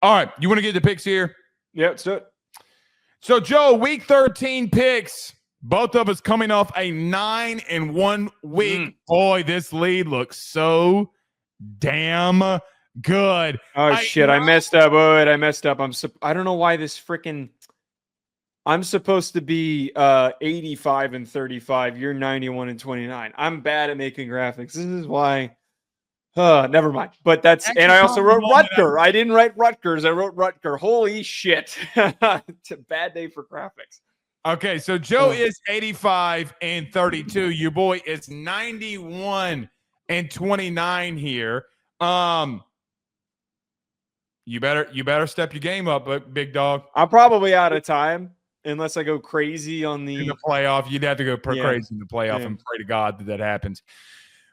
All right, you want to get the picks here? Yeah, let's do it. So, Joe, week 13 picks. Both of us coming off a 9-1 week. Boy, this lead looks so damn good. Oh, shit. I messed up. Wait, I messed up. I don't know why this freaking... I'm supposed to be 85-35. You're 91-29. I'm bad at making graphics. This is why... never mind. But that's... Actually, and I also wrote Rutger. I didn't write Rutgers. I wrote Rutger. Holy shit. It's a bad day for graphics. Okay, so Joe is 85-32. Your boy is 91-29 here. You better step your game up, big dog. I'm probably out of time unless I go crazy on in the playoff. You'd have to go crazy in the playoff and pray to God that happens.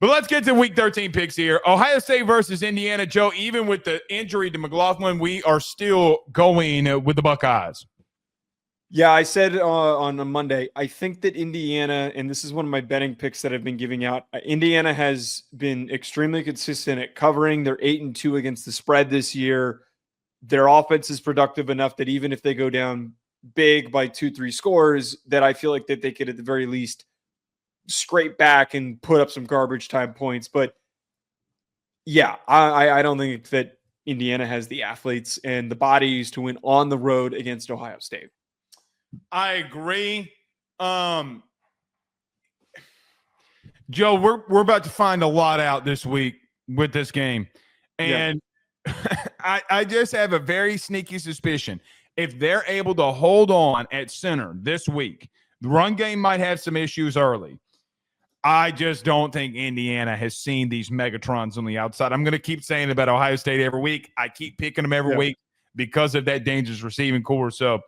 But let's get to week 13 picks here. Ohio State versus Indiana. Joe, even with the injury to McLaughlin, we are still going with the Buckeyes. Yeah, I said on a Monday, I think that Indiana, and this is one of my betting picks that I've been giving out, Indiana has been extremely consistent at covering. They're 8-2 against the spread this year. Their offense is productive enough that even if they go down big by 2-3 scores, that I feel like that they could at the very least scrape back and put up some garbage time points. But yeah, I don't think that Indiana has the athletes and the bodies to win on the road against Ohio State. I agree. Joe, we're about to find a lot out this week with this game. And I just have a very sneaky suspicion. If they're able to hold on at center this week, the run game might have some issues early. I just don't think Indiana has seen these Megatrons on the outside. I'm going to keep saying about Ohio State every week. I keep picking them every week because of that dangerous receiving core. So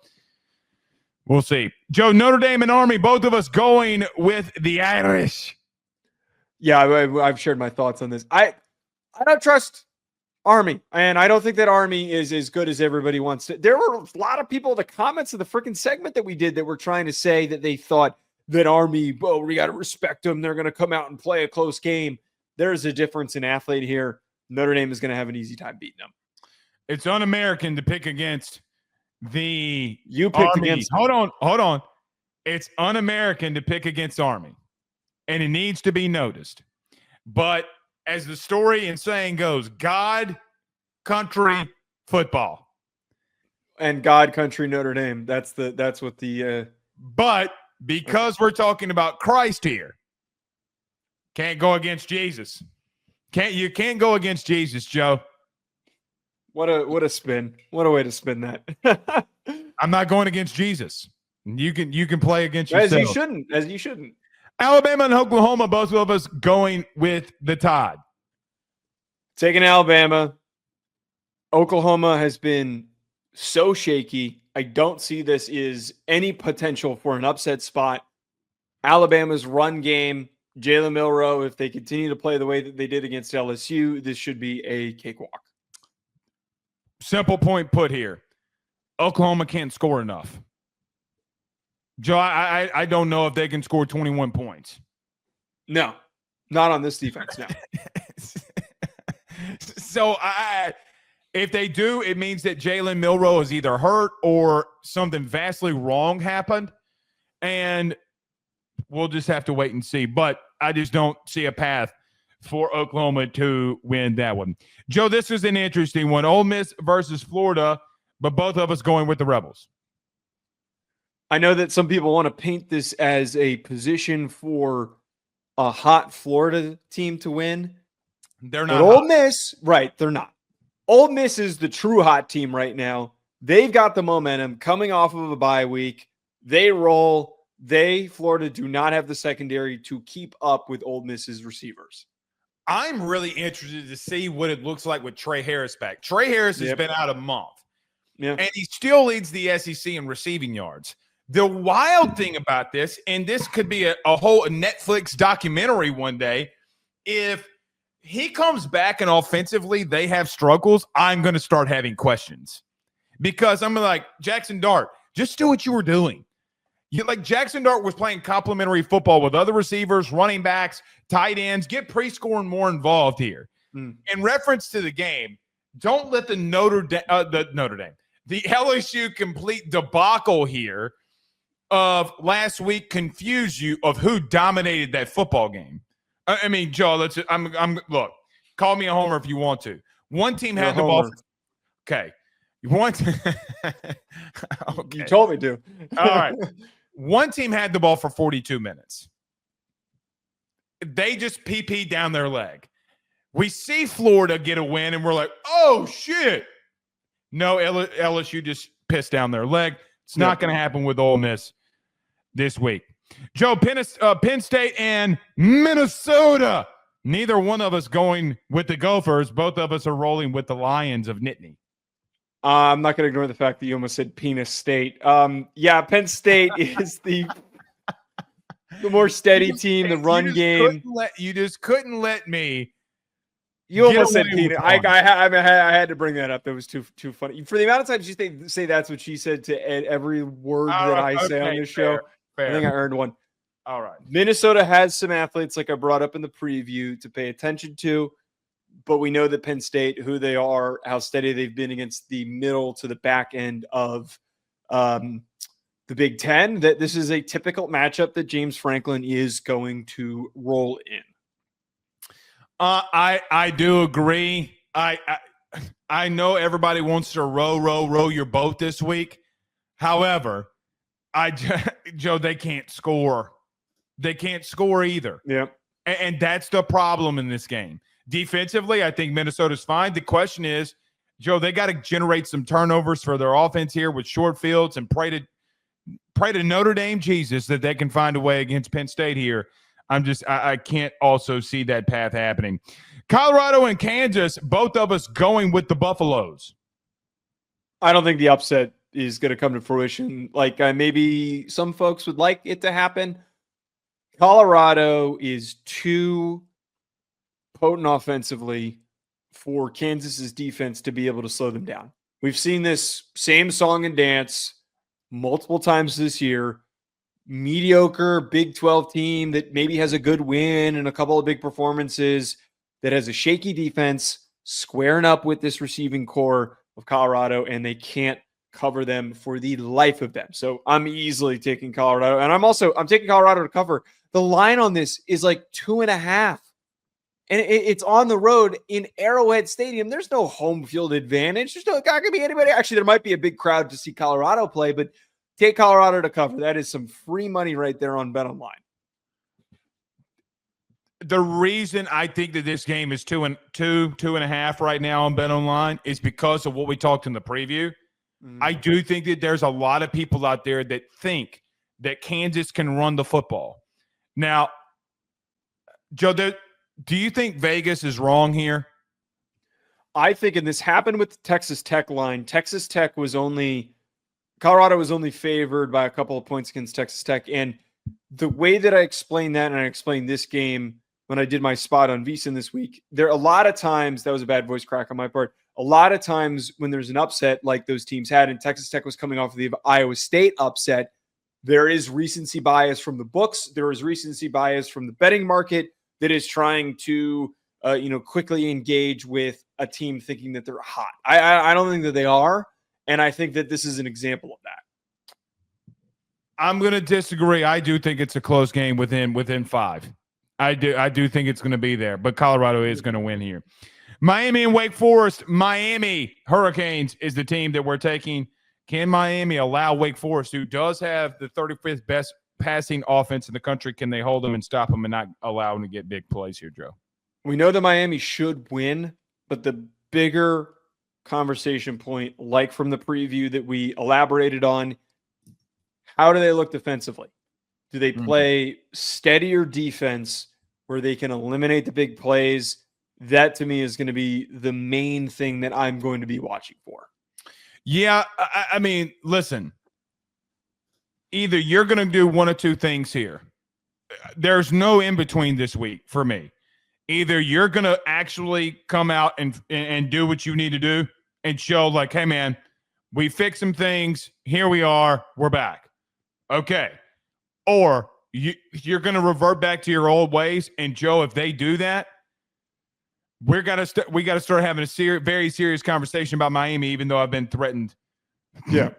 we'll see. Joe, Notre Dame and Army, both of us going with the Irish. Yeah, I've shared my thoughts on this. I don't trust Army, and I don't think that Army is as good as everybody wants to. There were a lot of people in the comments of the freaking segment that we did that were trying to say that they thought that Army, we got to respect them. They're going to come out and play a close game. There's a difference in athlete here. Notre Dame is going to have an easy time beating them. It's un-American to pick against the Army. Against hold on. It's un-American to pick against Army, and it needs to be noticed. But as the story and saying goes, God, country, football, and God, country, Notre Dame. That's what the. But because we're talking about Christ here, can't go against Jesus. You can't go against Jesus, Joe. What a spin. What a way to spin that. I'm not going against Jesus. You can play against yourself. As you shouldn't. Alabama and Oklahoma, both of us going with the Tide. Taking Alabama. Oklahoma has been so shaky. I don't see this as any potential for an upset spot. Alabama's run game, Jalen Milroe, if they continue to play the way that they did against LSU, this should be a cakewalk. Simple point put here. Oklahoma can't score enough. Joe, I don't know if they can score 21 points. No, not on this defense, no. So if they do, it means that Jalen Milroe is either hurt or something vastly wrong happened. And we'll just have to wait and see. But I just don't see a path for Oklahoma to win that one. Joe, this is an interesting one. Ole Miss versus Florida, but both of us going with the Rebels. I know that some people want to paint this as a position for a hot Florida team to win. They're not. But Ole Miss, right, they're not. Ole Miss is the true hot team right now. They've got the momentum coming off of a bye week. They roll. Florida, do not have the secondary to keep up with Ole Miss's receivers. I'm really interested to see what it looks like with Trey Harris back. Trey Harris has been out a month. Yeah. And he still leads the SEC in receiving yards. The wild thing about this, and this could be a whole Netflix documentary one day, if he comes back and offensively they have struggles, I'm going to start having questions. Because I'm like, Jackson Dart, just do what you were doing. Jackson Dart was playing complimentary football with other receivers, running backs, tight ends. Get prescoring more involved here. In reference to the game, don't let the Notre Dame, the LSU complete debacle here of last week confuse you of who dominated that football game. I mean, Joe, look, call me a homer if you want to. One team had the ball. Okay. Okay. You told me to. All right. One team had the ball for 42 minutes. They just PP down their leg. We see Florida get a win, and we're like, oh, shit. No, LSU just pissed down their leg. It's not going to happen with Ole Miss this week. Joe, Penn State and Minnesota. Neither one of us going with the Gophers. Both of us are rolling with the Lions of Nittany. I'm not going to ignore the fact that you almost said Penis State. Yeah, Penn State is the more steady team, the run game. You just couldn't let me. You almost said penis. I had to bring that up. That was too funny. For the amount of times you say that's what she said to every word that I say on this show, fair. I think I earned one. All right. Minnesota has some athletes, like I brought up in the preview, to pay attention to. But we know that Penn State, who they are, how steady they've been against the middle to the back end of the Big Ten, that this is a typical matchup that James Franklin is going to roll in. I do agree. I know everybody wants to row your boat this week. However, Joe, they can't score. They can't score either. Yeah. And that's the problem in this game. Defensively, I think Minnesota's fine. The question is, Joe, they got to generate some turnovers for their offense here with short fields and pray to Notre Dame, Jesus, that they can find a way against Penn State here. I can't also see that path happening. Colorado and Kansas, both of us going with the Buffaloes. I don't think the upset is going to come to fruition. Like maybe some folks would like it to happen. Colorado is too potent offensively for Kansas's defense to be able to slow them down. We've seen this same song and dance multiple times this year. Mediocre Big 12 team that maybe has a good win and a couple of big performances, that has a shaky defense squaring up with this receiving core of Colorado, and they can't cover them for the life of them. So I'm easily taking Colorado, and I'm taking Colorado to cover. The line on this is like 2.5, and it's on the road in Arrowhead Stadium. There's no home field advantage. There's not going to be anybody. Actually, there might be a big crowd to see Colorado play, but take Colorado to cover. That is some free money right there on BetOnline. The reason I think that this game is 2.5 right now on BetOnline is because of what we talked in the preview. I do think that there's a lot of people out there that think that Kansas can run the football. Now, Joe, do you think Vegas is wrong here? I think, and this happened with the Texas Tech line. Colorado was only favored by a couple of points against Texas Tech. And the way that I explained that, and I explained this game when I did my spot on VSiN this week, there are a lot of times, that was a bad voice crack on my part, a lot of times when there's an upset like those teams had, and Texas Tech was coming off of the Iowa State upset, there is recency bias from the books. There is recency bias from the betting market that is trying to quickly engage with a team thinking that they're hot. I don't think that they are. And I think that this is an example of that. I'm going to disagree. I do think it's a close game within 5. I do think it's going to be there, but Colorado is going to win here. Miami and Wake Forest. Miami Hurricanes is the team that we're taking. Can Miami allow Wake Forest, who does have the 35th best passing offense in the country, can they hold them and stop them and not allow them to get big plays here, Joe? We know that Miami should win, but the bigger conversation point, like from the preview that we elaborated on, how do they look defensively? Do they play steadier defense where they can eliminate the big plays? That to me is going to be the main thing that I'm going to be watching for. Yeah, I mean, listen, either you're going to do one or two things here. There's no in between this week for me. Either you're going to actually come out and do what you need to do and show like, hey, man, we fixed some things. Here we are. We're back. Okay. Or you're going to revert back to your old ways. And, Joe, if they do that, we got to start having a very serious conversation about Miami, even though I've been threatened. Yeah,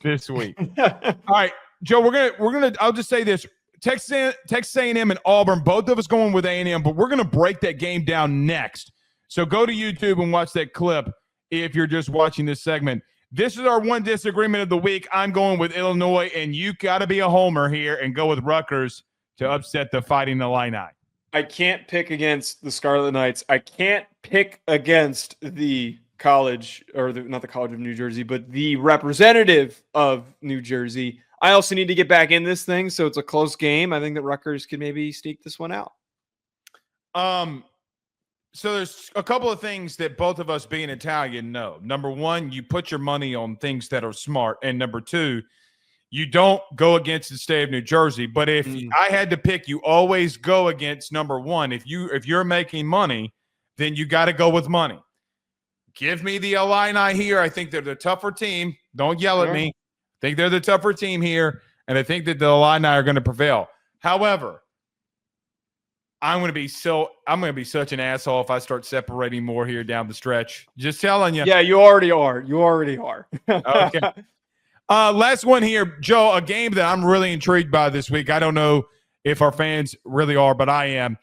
this week. All right, Joe, we're gonna. I'll just say this: Texas A&M and Auburn, both of us going with A&M, but we're gonna break that game down next. So go to YouTube and watch that clip if you're just watching this segment. This is our one disagreement of the week. I'm going with Illinois, and you got to be a homer here and go with Rutgers to upset the Fighting Illini. I can't pick against the Scarlet Knights. I can't pick against the college, or not the College of New Jersey, but the representative of New Jersey. I also need to get back in this thing, so it's a close game. I think that Rutgers could maybe sneak this one out. So there's a couple of things that both of us being Italian know. Number one, you put your money on things that are smart. And number two, you don't go against the state of New Jersey. But if I had to pick, you always go against number one. If you're making money, then you got to go with money. Give me the Illini here. I think they're the tougher team. Don't yell at me. I think they're the tougher team here, and I think that the Illini are going to prevail. However, I'm going to be such an asshole if I start separating more here down the stretch. Just telling you. Yeah, you already are. You already are. Okay. Last one here, Joe, a game that I'm really intrigued by this week. I don't know if our fans really are, but I am.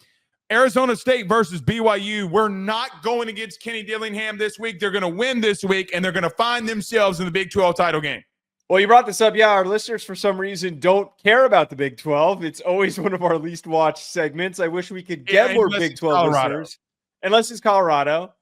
Arizona State versus BYU. We're not going against Kenny Dillingham this week. They're going to win this week, and they're going to find themselves in the Big 12 title game. Well, you brought this up. Yeah, our listeners, for some reason, don't care about the Big 12. It's always one of our least watched segments. I wish we could get more Big 12 listeners. Unless it's Colorado.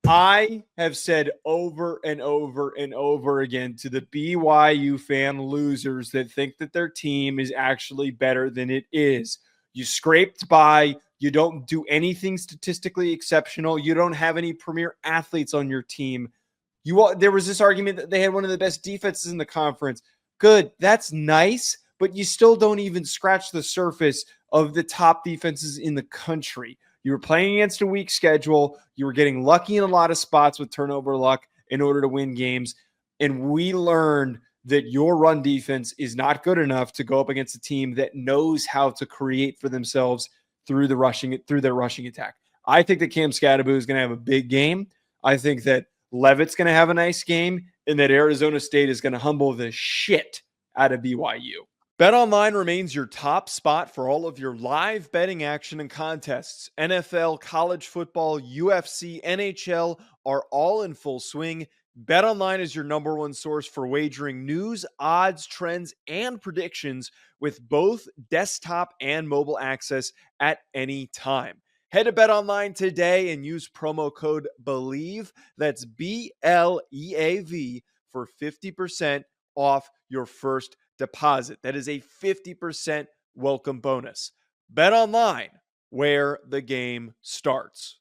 I have said over and over and over again to the BYU fan losers that think that their team is actually better than it is. You scraped by. You don't do anything statistically exceptional. You don't have any premier athletes on your team. There was this argument that they had one of the best defenses in the conference. Good. That's nice, but you still don't even scratch the surface of the top defenses in the country. You were playing against a weak schedule. You were getting lucky in a lot of spots with turnover luck in order to win games. And we learned that your run defense is not good enough to go up against a team that knows how to create for themselves through their rushing attack. I think that Cam Scadaboo is going to have a big game. I think that Levitt's going to have a nice game, and that Arizona State is going to humble the shit out of BYU. BetOnline remains your top spot for all of your live betting action and contests. NFL, college football, UFC, NHL are all in full swing. BetOnline is your number one source for wagering news, odds, trends, and predictions with both desktop and mobile access at any time. Head to BetOnline today and use promo code BELIEVE, that's BLEAV, for 50% off your first deposit. That is a 50% welcome bonus. BetOnline, where the game starts.